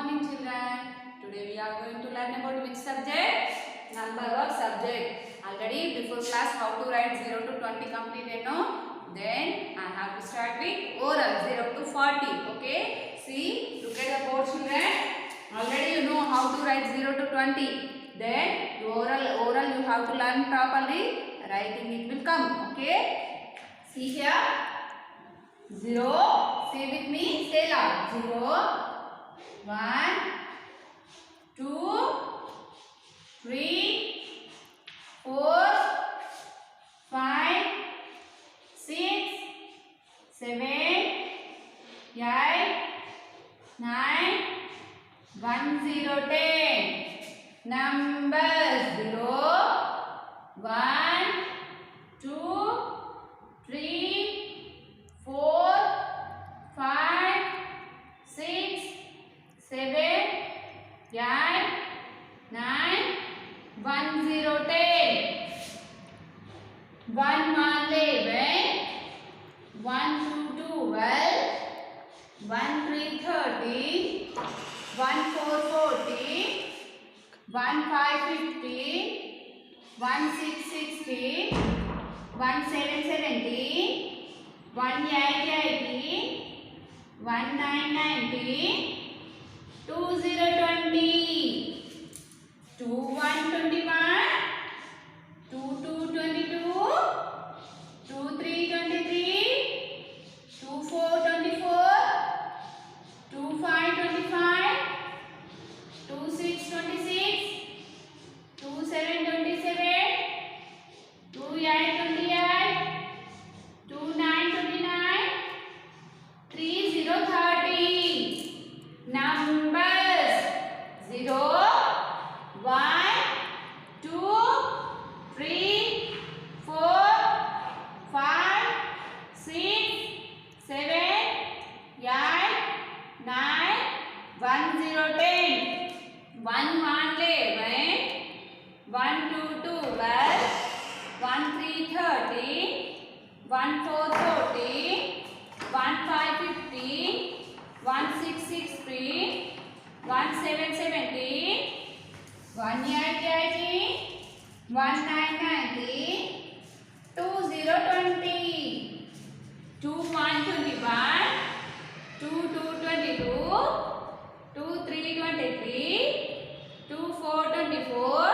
morning children. Today we are going to learn about which subject? Number of subject. Already before class how to write 0 to 20 completed, no? Then I have to start with oral 0 to 40. Okay? See, look at the board children. Already you know how to write 0 to 20. Then oral you have to learn properly. Writing it will come. Okay? See here. 0. Say with me. Say loud. 0. 1, 2, 3, 4, 5, 6, 7, 8, 9, 1, 0, 10. Numbers 0, 1, 2, 3, 4, 5, 6, 7, 8, 9, 1, 0, 10. 1, 1, 11. 1, 2, 12. 1, 3, 30. 1, 4, 40. 1, 5, 50. 1, 6, 60. 1, 7, 70. 1, 8, 80. 1, 9, 90. 2, 0, 20. 2, 1, 21. 2, 2, 22. 2, 3, 23. 2, 4, 24. 2, 5, 25. 2, 6, 26. 2, 7, 27. 2, 8, 28. 2, 9, 29. 3, 0, 30. Numbers 0, 1, 2, 3, 4, 5, 6, 7, 8, 9, 1, 0, 10. 1, 1, 11. 1, 2, 12. 1, 3, 30. 1, 4, 40. 1, 5, 50. 1, 6, 60. 1, 7, 70. 1, 8, 80. 1, 9, 90. 2, 0, 20. 2, 1, 21. 2, 2, 22. 2, 3, 23. 2, 4, 24.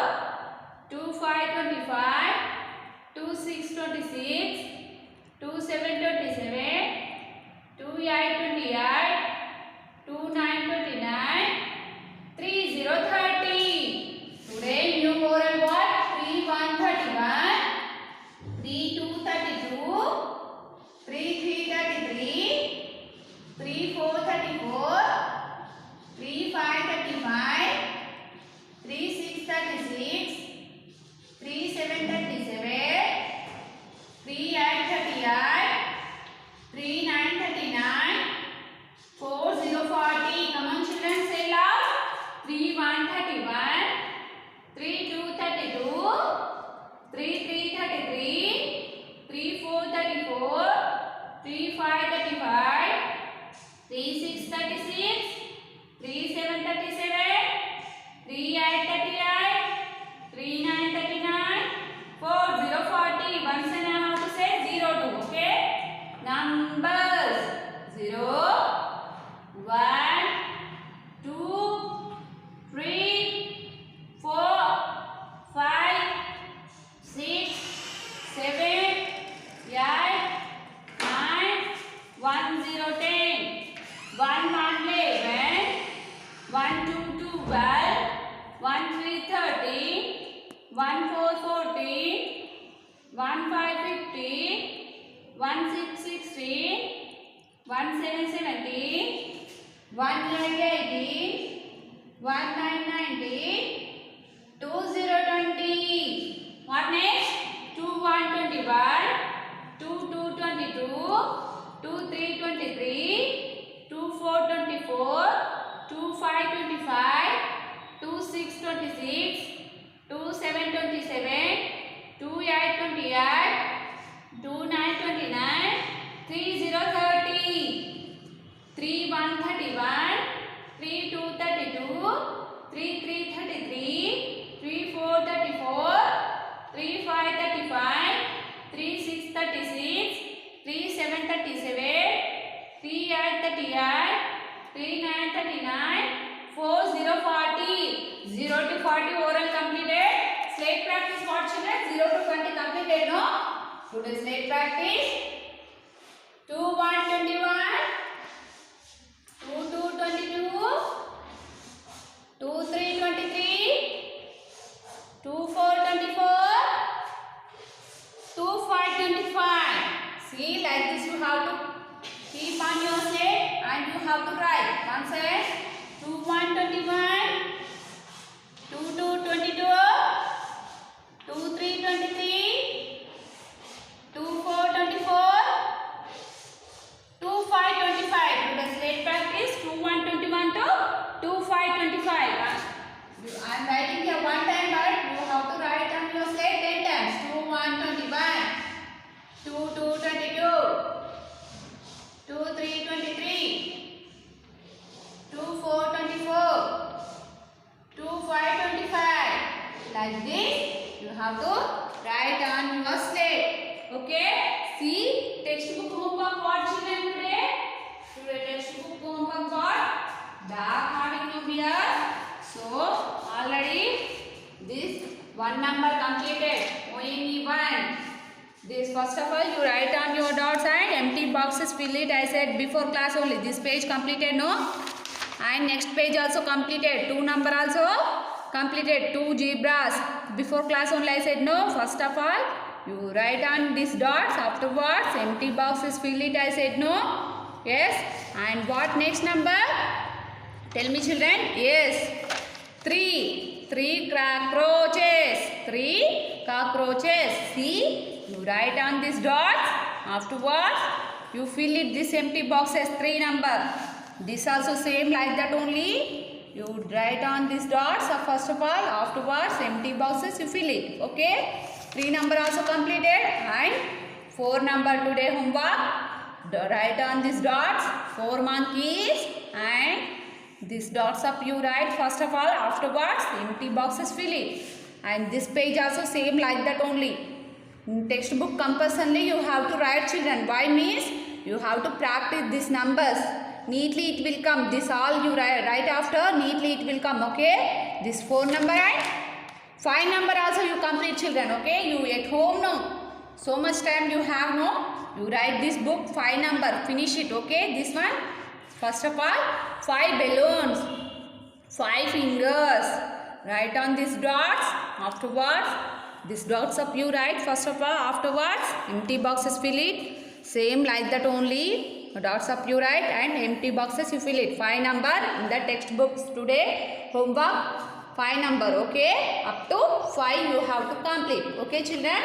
2, 5, 25. 2, 6, 26. 2, 7, 27. 2, 8, 28. 2, 9, 29. 3, 0, 30. Today new oral what? 3, 1, 31. 3, 2, 32. 3, 3, 33. 3, 4, 34. 3, 5, 35. 3, 6, 36. 3, 7, 37. 3, 8, 38. 3, 9, 39. 4, 0, 40. Come on children, say loud. 3, 1, 31. 3, 2, 32. 3, 3, 33. 3, 4, 34. 3, 5, 35. 3, 6, 36. 3, 7, 37. 3, 8, 38. 3, 9, 39. 4, 0, 40. Once and I have to say 0, 2. Okay? Numbers 0, 1, 2, 3, 4, 5, 6, 7, 8, 9, 1, 0, 10. 1, 1, 11. 1, 2, 12. 1, 3, 30. 1, 4, 40. 1, 5, 50. 1, 6, 60. 1, 7, 70. 1, 8, 80. 1, 9, 90. 2, 0, 20. What next? 2, 1, 21. 2, 2, 22. 2, 3, 23. 2, 4, 24. 2, 5, 25. 2, 6, 26. 2, 7, 27. 2, 8, 28. 2, 9, 29. 3, 0, 30. 3, 1, 31. 3, 2, 32, 3 33, 3 4 34, 3 5 35, 3 6 36, 3 7 37, 3 8 38, 3 9 39, 4 0 40. 0 to 40 oral completed. Slate practice what children? 0 to 20 completed, no? Today's slate practice. 2 1 21, 2 2 22, 2 3 23, 2 4 24, 2 5 25. See, like this you have to keep on your slate and you have to write. One side, 2 1 21, 2 2 22, 2 3 23, 2 4 24, 2 5 25. Today's slate practice 2 1 21 to 2 5 25. I am writing here one time, but you have to write on your slate 10 times. 2 1 21, 2 2 22, 2 3 23, 2 4 24, 2 5 25. Like this, you have to write on your slate. Okay? See, textbook homework what children today? Today textbook homework what? Dark having you here. So, already this one number completed. Only one. This first of all you write on your dots and empty boxes fill it. I said before class only. This page completed, no? And next page also completed. 2 number also completed. 2 zebras. Before class only I said no. First of all you write on these dots. Afterwards empty boxes fill it. I said no. Yes. And what next number? Tell me children. Yes. 3. 3 cockroaches. 3 cockroaches. See. You write on these dots. Afterwards you fill it this empty boxes. 3 number. This also same like that only. You write on these dots first of all. Afterwards empty boxes you fill it. Okay. 3 number also completed. And 4 number today homework. Write on these dots. 4 monkeys. And these dots up you write first of all. Afterwards empty boxes fill it. And this page also same like that only. In textbook compulsorily you have to write children. Why means you have to practice these numbers. Neatly it will come. This all you write after. Neatly it will come. Okay. This 4 number and 5 number also you complete children. Okay. You at home no. So much time you have no. You write this book 5 number. Finish it. Okay. This one. First of all 5 balloons. 5 fingers. Write on these dots. Afterwards these dots up you write first of all. Afterwards empty boxes fill it. Same like that only. Dots up you write and empty boxes you fill it. 5 number in the textbooks today homework 5 number. Okay. Up to 5 you have to complete. Okay children.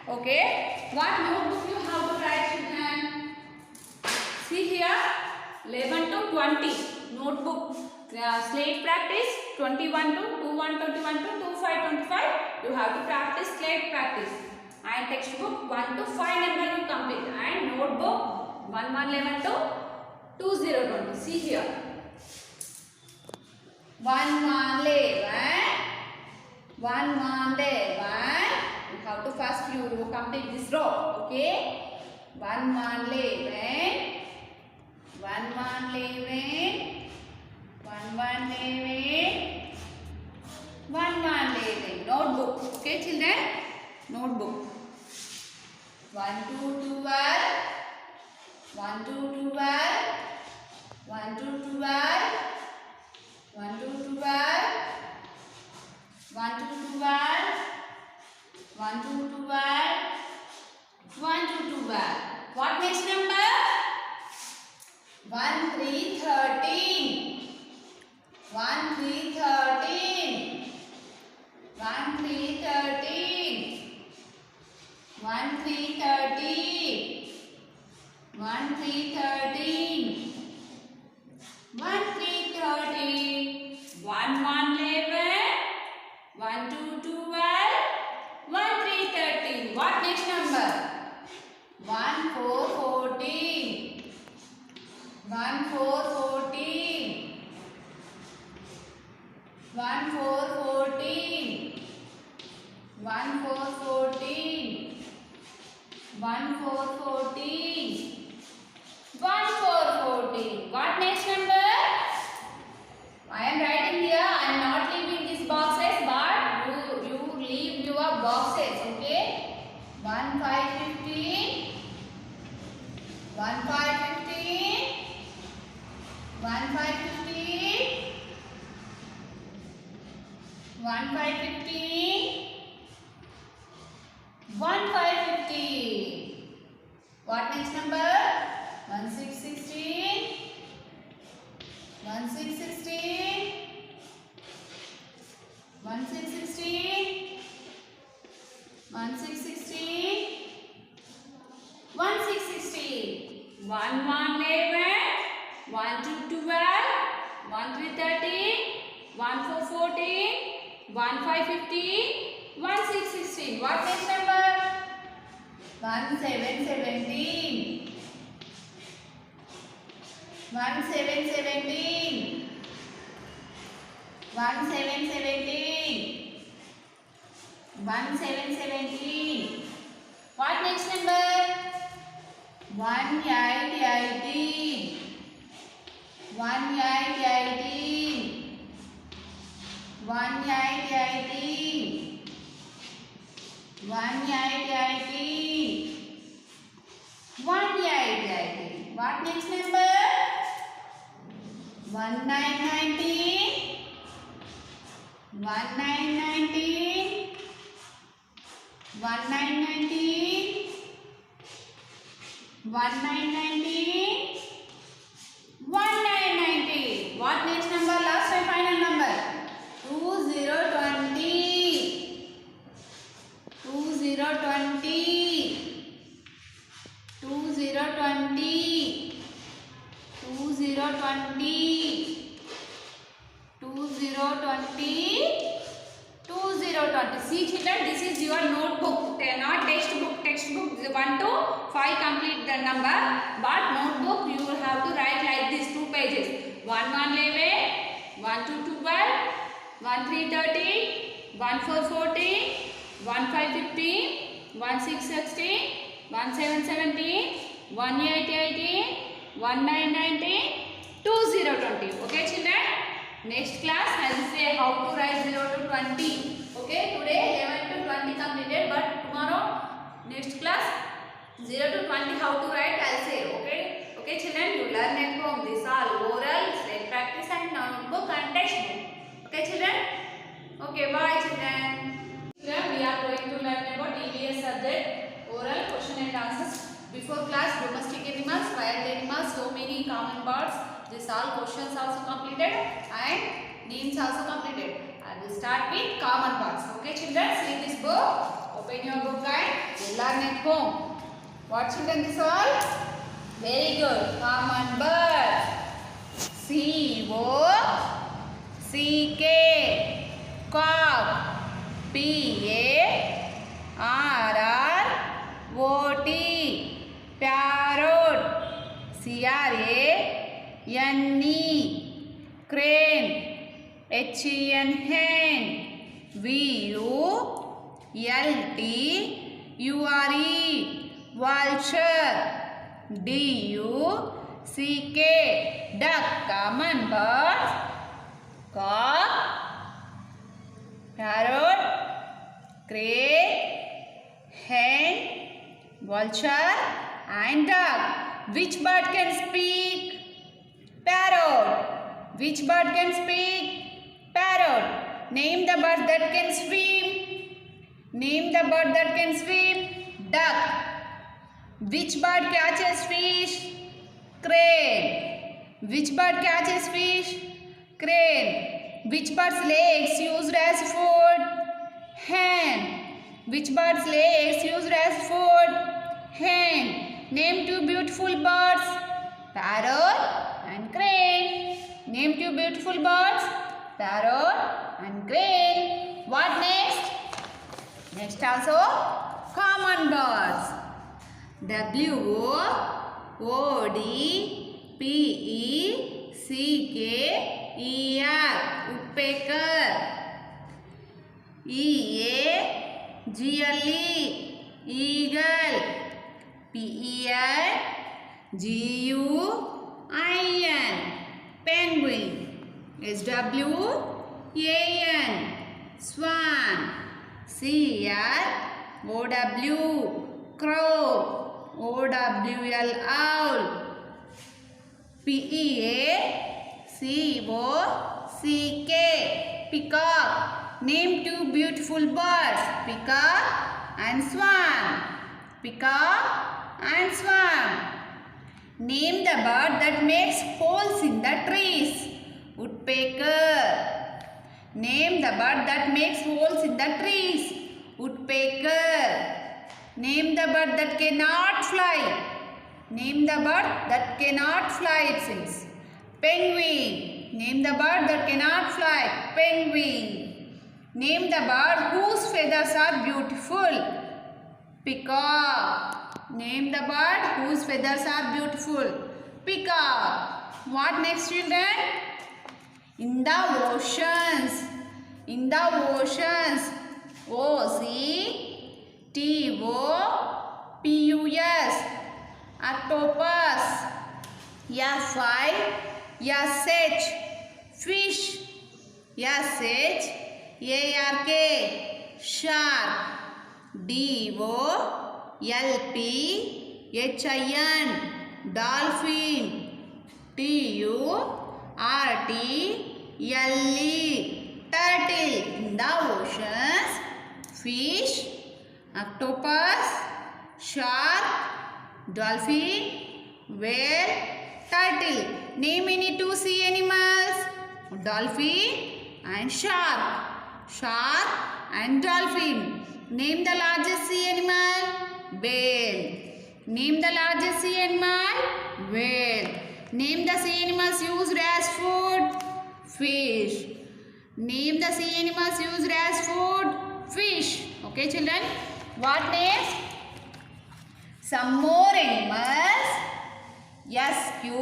Okay. What notebook you have to write children? See here 11 to 20 notebook. Slate practice 21 to 21 to 25 25. You have to practice slate practice. And textbook 1 to 5 number you complete. And notebook 11 to 2020. See here. 11. 11. You have to first you complete this row. Okay. 11. 11. 11. Notebook. Okay children. Notebook. 1 to 12. 1 to 12. 1 to 12. 1 to 12. 1 to 12. 1 to 12. 1 to 12. What next number? 1 3 13. 1 3 13. 1 3 13. 1 3 13. 1 3 13. 1 3 13. 1 1 11. 1 2 12. 1 3 13. What next number? 1 4 14. 1 4 14. 1 1 4 14. 1 4 14. 1 4 14. 1 4 14. What next number? I am writing here. I am not leaving these boxes, but you leave your boxes. Okay. 1 5 15. 1 5 15. 1 5 15. 1 5 15. 1 5 15. What next number? 1 6 16. 1 6 16. 1 6 16. 1 6 16. 1 6 16. 1 1 11. 1 2 12. 1 3 13. 1 4 14. 1 5 15. 1 6 16. What next number? 1 7 17. 1 7 17. 1 7 17. 1 7 17. What next number? 1 8 18. 1 8 18. 1 8 18. 1 8 18. 1 8 18. What next number? 1 9 19. 1 9 19. 1 9 19. 1 9 19. 1 9 19. What next number? Last and final number. 2 0 20. 2 0 20. 2 0 20. 2 0 20. 2 0 20. 2 0 20. See children, this is your notebook, not textbook. Textbook 1 to 5 complete the number, but notebook you will have to write like this 2 pages. 1 1 11. 1 2 12. 1 3 13. 1 4 14. 1 5 15. 1 6 16. 1 7 17. 1 8 18. 1 9 19. 2 0 20. Okay children? Next class I will say how to write 0 to 20. Okay, today 11 to 20 completed, but tomorrow next class 0 to 20 how to write I will say. Okay, okay children, you learn at home. This all oral, self practice and notebook and textbook. Okay children? Okay, bye children. Here we are going to learn about EVS subject, oral question and answers. Before class, domestic animals, wild animals, so many common birds. This all questions also completed and names also completed. I will start with common birds. Okay children, see this book. Open your book and learn at home. What children this all? Very good. Common bird. C-O-C-K. Cock. P-A-R-R-O-T. Parrot. C-R-A-N-E. Crane. H-E-N. Hen. V-U-L-T-U-R-E. Vulture. D-U-C-K. Duck. Common birds. Cock. Parrot. Crane. Hen. Vulture and duck. Which bird can speak? Parrot. Which bird can speak? Parrot. Name the bird that can swim. Name the bird that can swim. Duck. Which bird catches fish? Crane. Which bird catches fish? Crane. Which bird's legs used as food? Hen. Which bird's legs used as food? Hen. Name 2 beautiful birds. Parrot and crane. Name 2 beautiful birds. Parrot and crane. What next? Next also common birds. W-O-O-D-P-E-C-K-E-R. Woodpecker. E-A-G-L-E, eagle. P-E-N-G-U-I-N, penguin. S-W-A-N, swan. C-R-O-W, crow. O-W-L, owl. P-E-A-C-O-C-K, peacock. Name two beautiful birds, peacock and swan. Peacock and swan. Name the bird that makes holes in the trees, woodpecker. Name the bird that makes holes in the trees, woodpecker. Name the bird that cannot fly. Name the bird that cannot fly, it seems. Penguin. Name the bird that cannot fly, penguin. Name the bird whose feathers are beautiful, peacock. Name the bird whose feathers are beautiful, peacock. What next, children? In the oceans. In the oceans. O-C-T-O-P-U-S, octopus. F-I-S-H, fish. S-H-A-R-K, shark. D-O-L-P-H-I-N, dolphin. T-U-R-T-L-E, turtle. In the oceans, fish, octopus, shark, dolphin, whale, turtle. Name any two sea animals, dolphin and shark. Shark and dolphin. Name the largest sea animal, whale. Name the largest sea animal, whale. Name the sea animals used as food, fish. Name the sea animals used as food, fish. Okay, children. What next? Some more animals. S-Q-U-I-R-R-E-L,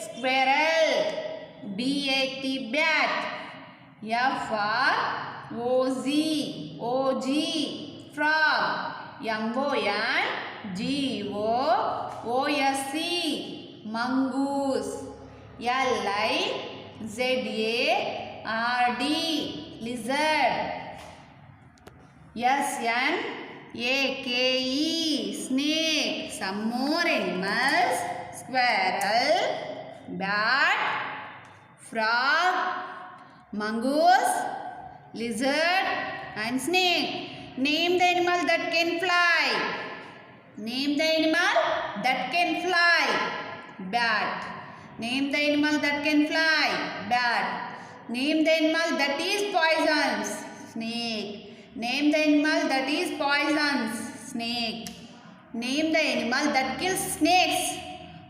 squirrel. B-A-T, bat. F-R-O-Z-O-G, frog. M-O-N-G-O-O-S-E, mongoose. L-I-Z-A-R-D, lizard. S-N-A-K-E, snake. Some more animals. Squirrel, bat, frog, mongoose, lizard and snake. Name the animal that can fly. Name the animal that can fly, bat. Name the animal that can fly, bat. Name the animal that is poisonous, snake. Name the animal that is poisonous, snake. Name the animal that kills snakes,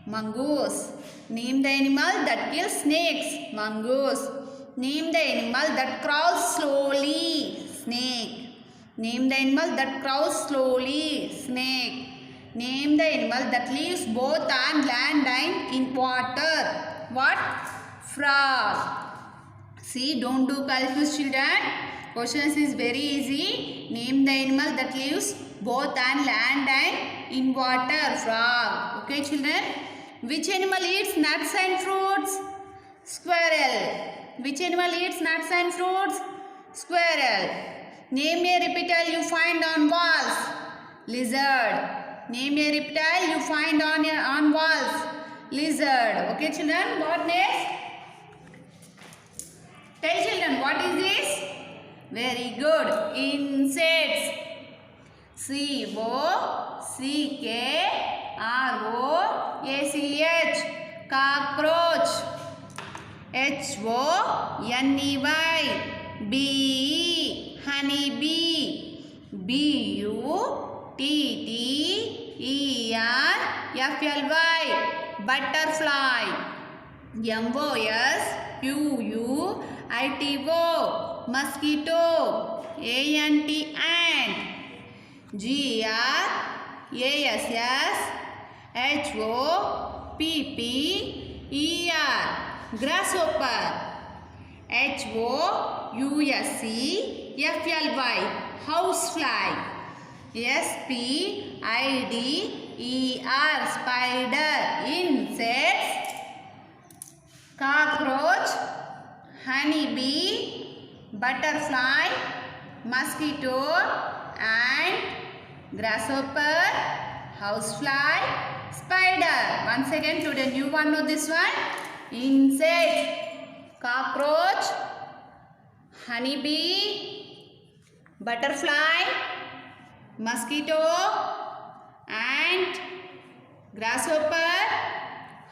mongoose. Name the animal that kills snakes, mongoose. Name the animal that crawls slowly, snake. Name the animal that crawls slowly, snake. Name the animal that lives both on land and in water. What? Frog. See, don't do confuse, children. Questions is very easy. Name the animal that lives both on land and in water. Frog. Okay, children. Which animal eats nuts and fruits? Squirrel. Which animal eats nuts and fruits? Squirrel. Name a reptile you find on walls. Lizard. Name a reptile you find on walls. Lizard. Okay, children. What next? Tell children, what is this? Very good. Insects. C-O-C-K-R-O-A-C-H, cockroach. H-O-N-E-Y, bee, honeybee. B-U-T-T-E-R-F-L-Y, butterfly. M-O-S-Q-U-I-T-O, mosquito. A-N-T, ant. G-R-A-S-S-H-O-P-P-E-R, grasshopper. housefly, housefly. spider, spider. Insects, cockroach, honeybee, butterfly, mosquito, ant, grasshopper, housefly, spider. Once again, today new one know this one. Insect, cockroach, honeybee, butterfly, mosquito, ant, grasshopper,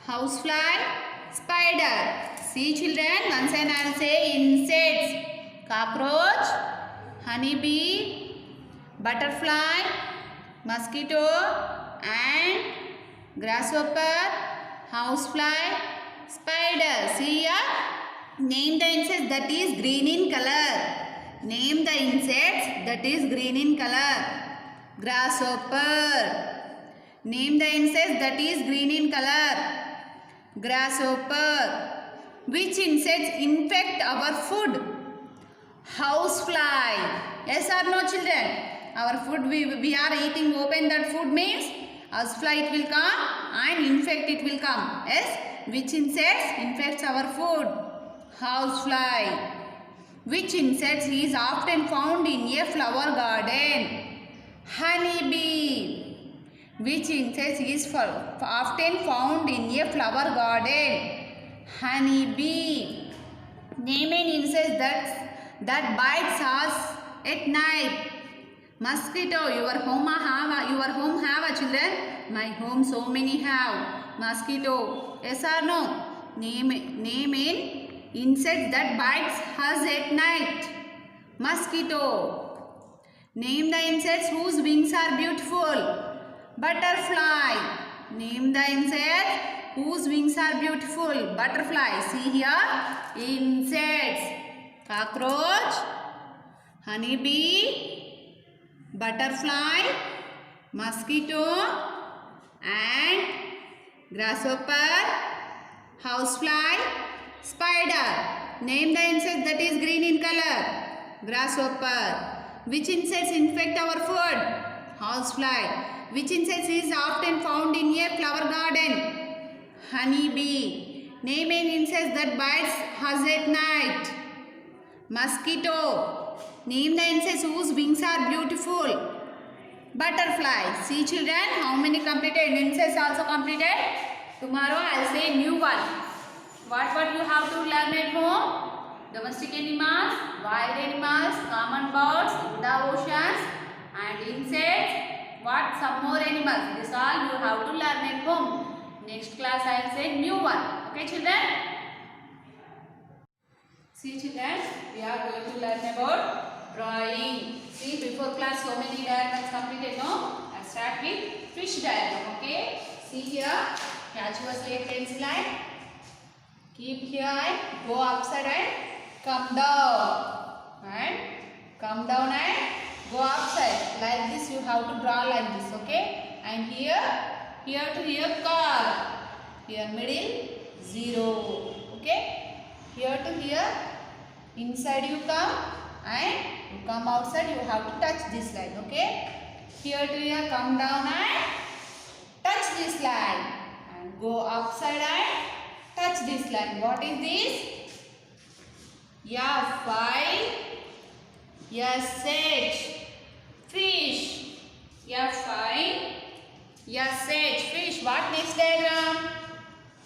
housefly, spider. See children, once again I will say insects, cockroach, honeybee, butterfly, mosquito, ant, grasshopper, housefly, spider. See here, name the insects that is green in color. Name the insects that is green in color. Grasshopper. Name the insects that is green in color. Grasshopper. Which insects infect our food? Housefly. Yes or no children? Our food we are eating, open that food means housefly it will come and infect it will come. Yes? Which insects infects our food? Housefly. Which insects is often found in a flower garden? Honeybee. Which insect is often found in a flower garden? Honeybee. Name an insect that bites us at night. Mosquito. Your home have a children? My home so many have. Mosquito. Yes or no? Name an insect that bites us at night. Mosquito. Name the insects whose wings are beautiful. Butterfly. Name the insect whose wings are beautiful. Butterfly. See here, insects, cockroach, honeybee, butterfly, mosquito, ant, grasshopper, housefly, spider. Name the insect that is green in color. Grasshopper. Which insects infect our food? Housefly. Which insect is often found in a flower garden? Honeybee. Name an insect that bites us at night. Mosquito. Name the insects whose wings are beautiful. Butterfly. See children, how many completed? Insects also completed. Tomorrow I will say new one. What you have to learn at home? Domestic animals, wild animals, common birds in the oceans, and insects. What some more animals? This all you have to learn at home. Next class I will say new one. Okay children? See children, we are going to learn about drawing. See, before class so many diagrams completed, no? I start with fish diagram. Okay? See here, catch your slate pencil line. Keep here and go upside and come down. And come down and go upside. Like this you have to draw like this. Okay? And here to here curve. Here middle 0. Okay? Here to here, inside you come and you come outside, you have to touch this line. Okay? Here to here, come down and touch this line. And go upside and touch this line. What is this? F-I-S-H. Fish. F-I-S-H. Fish. What next diagram?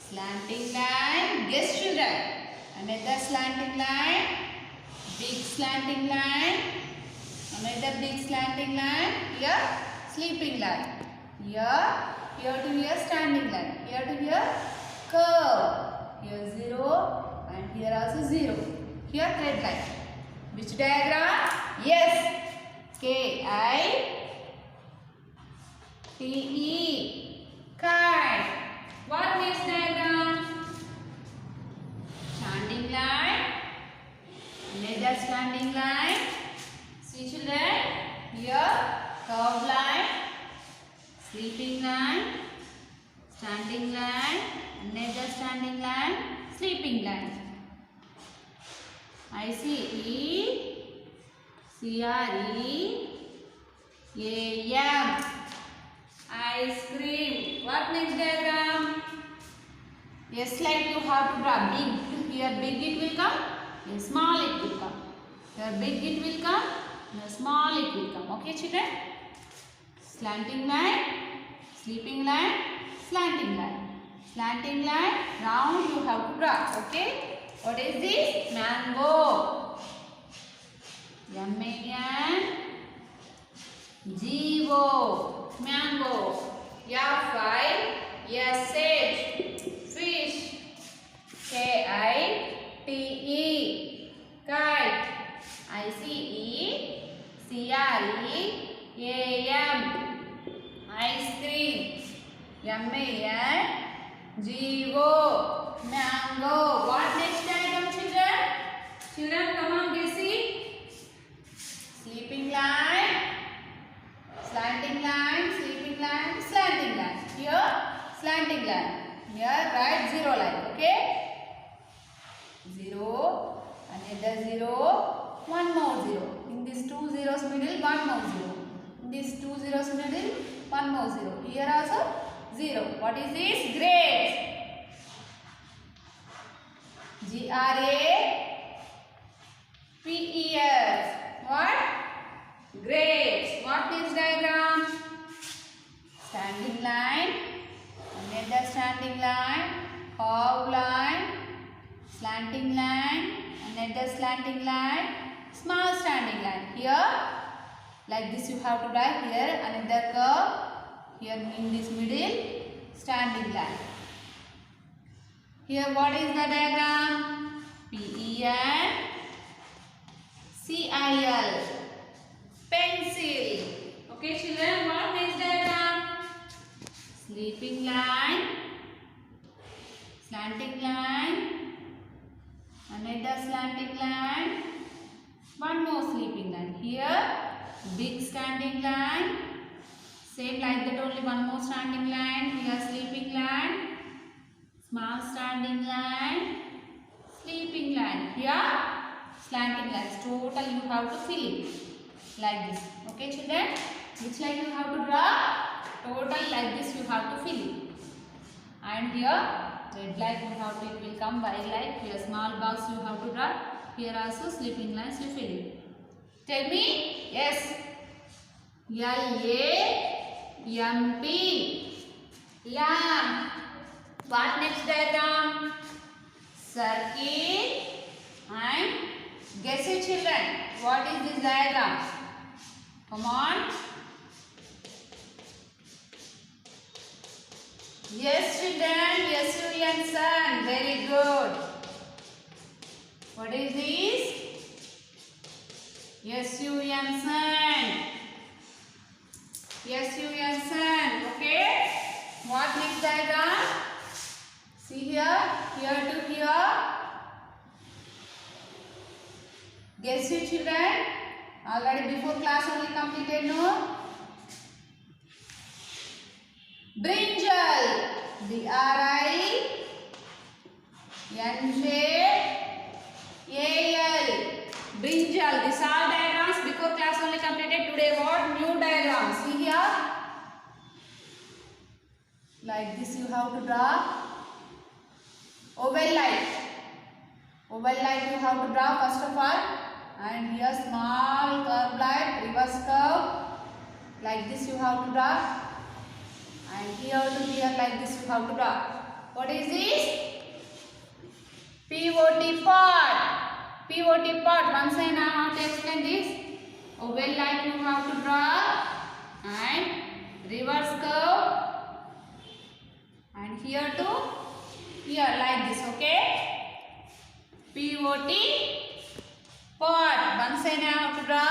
Slanting line. Guess children. Another slanting line. Big slanting line. Another big slanting line. Here sleeping line. Here to here standing line. Here to here curve. Here 0 and here also 0. Here thread line. Which diagram? Yes. K-I-T-E. Kite. What next diagram? Standing line. Another standing line. See children? Here curved line. Sleeping line. Standing line. Another standing line. Sleeping line. ICECREAM. Ice cream. What next diagram? Yes, like you have to draw big. Here big it will come. Here small it will come. Here big it will come. Here small it will come. Okay, children? Slanting line, sleeping line, slanting line. Slanting line, round you have to draw. Okay? What is this? Mango. M-A-N-G-O. Mango. F-I-S-H. Fish. K-I-T-E. Kite. I-C-E-C-R-E-A-M. Ice cream. M-A-N-G-O. Mango. What next diagram, children? Children, come on, guess it. Sleeping line, slanting line, sleeping line, slanting line. Here, slanting line. Here, write 0 line. Okay? 0, another 0, one more 0. In these 2 zeros middle, one more 0. In these 2 zeros middle, one more 0. Here also 0. What is this? Grapes. G-R-A-P-E-S. What? Grapes. What is diagram? Standing line, another standing line, curved line, slanting line, another slanting line, small standing line. Here, like this you have to write. Here another curve. Here in this middle, standing line. Here what is the diagram? P-E-N-C-I-L. Pencil. Okay, children, what next diagram? Sleeping line, slanting line, another slanting line, one more sleeping line. Here, big standing line, same like that, only one more standing line. Here, sleeping line, small standing line, sleeping line. Here, slanting lines. Total you have to fill it. Like this. Okay, children? Which line you have to draw? Total like this you have to fill it. And here, red line you have to, it will come, white line. Here, small box you have to draw. Here also, sleeping lines you fill it. Tell me? Yes. L-A-M-P. Lamp. What next diagram? Circle and guess it, children. What is this diagram? Come on. Yes, children. Yes, Julian son. Very good. What is this? Yes, Julian son. Yes, Julian son. Okay. What next diagram? See here. Here to here. Guess it, children. Already before class only completed, no? Brinjal. B-R-I-N-J-A-L. Brinjal. These are diagrams before class only completed. Today what? New diagrams. See here. Like this you have to draw. Oval like. Oval like you have to draw first of all. And here small curve line, reverse curve. Like this you have to draw. And here to here like this you have to draw. What is this? POT pot. POT pot. Once I now have to explain this. Oval like you have to draw. And reverse curve. And here to here like this. Okay. POT pot. One side I have to draw.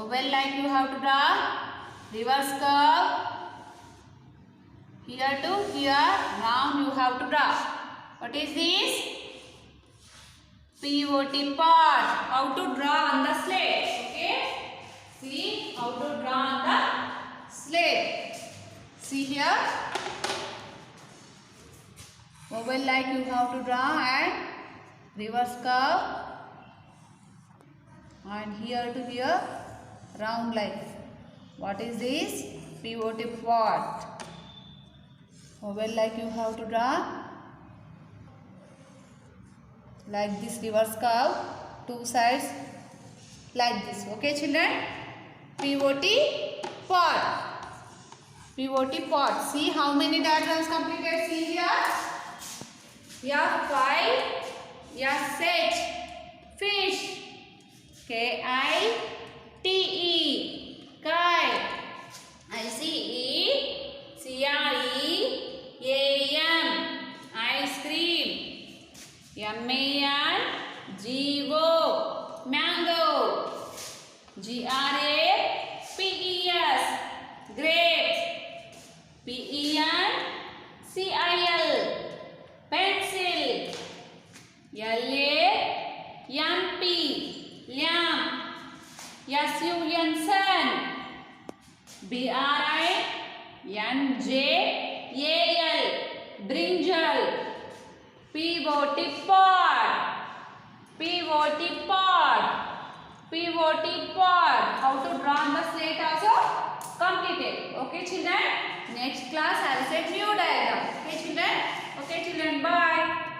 Oval like you have to draw. Reverse curve. Here to here. Round you have to draw. What is this? POT pot. How to draw on the slate. Okay. See how to draw on the slate. See here. Oval like you have to draw and reverse curve, and here to here round line. What is this? Pivot pot. Oval like you have to draw like this reverse curve, two sides like this. Okay children? Pivot pot. Pivot pot. See how many diagrams completed? See here. Yeah, 5. Yeah, set. Fish. K-I-T-E. Kite. I-C-E-C-R-E-A-M. Ice cream. M-A-N-G-O. Mango. G-R-A-P-E-S. Grapes. P-E-N-C-I-L. Pencil. L-A-M-P. Lamp. S-U-N-Sun. B-R-I-N-J-A-L. Brinjal. Pivot pot. Pivot pot. Pivot pot. How to draw on the slate also completed. Okay children. Next class I will set new diagram. Okay children. Okay children. Bye.